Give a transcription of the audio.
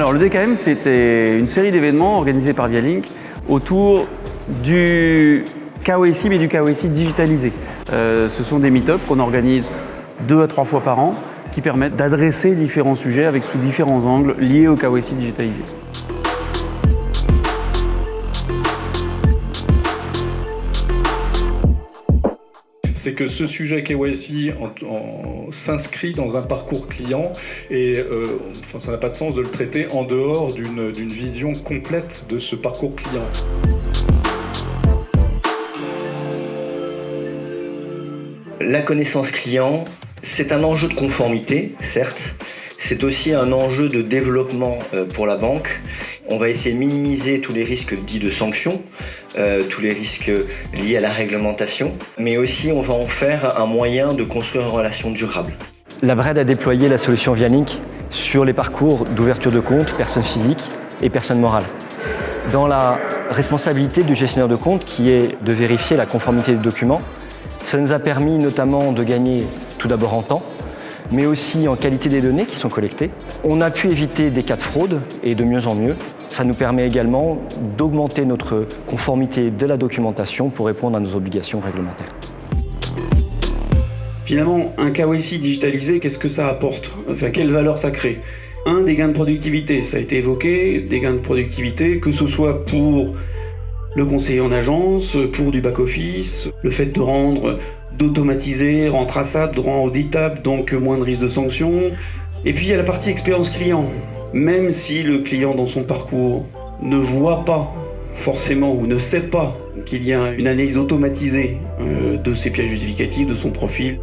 Alors le DKM, c'était une série d'événements organisés par Vialink autour du KYC, mais du KYC digitalisé. Ce sont des meet-ups qu'on organise 2 à 3 fois par an qui permettent d'adresser différents sujets sous différents angles liés au KYC digitalisé. C'est que ce sujet KYC s'inscrit dans un parcours client et ça n'a pas de sens de le traiter en dehors d'une vision complète de ce parcours client. La connaissance client, c'est un enjeu de conformité, certes. C'est aussi un enjeu de développement pour la banque. On va essayer de minimiser tous les risques dits de sanctions, tous les risques liés à la réglementation, mais aussi on va en faire un moyen de construire une relation durable. La BRED a déployé la solution Vialink sur les parcours d'ouverture de compte, personnes physiques et personnes morales. Dans la responsabilité du gestionnaire de compte qui est de vérifier la conformité des documents, ça nous a permis notamment de gagner tout d'abord en temps, mais aussi en qualité des données qui sont collectées. On a pu éviter des cas de fraude et de mieux en mieux. Ça nous permet également d'augmenter notre conformité de la documentation pour répondre à nos obligations réglementaires. Finalement, un KYC digitalisé, qu'est-ce que ça apporte ? Enfin, quelle valeur ça crée ? Des gains de productivité, ça a été évoqué, des gains de productivité, que ce soit pour le conseiller en agence, pour du back-office, le fait d'automatiser, rendre traçable, de rendre auditable, donc moins de risque de sanction. Et puis il y a la partie expérience client. Même si le client dans son parcours ne voit pas forcément ou ne sait pas qu'il y a une analyse automatisée de ses pièces justificatives, de son profil,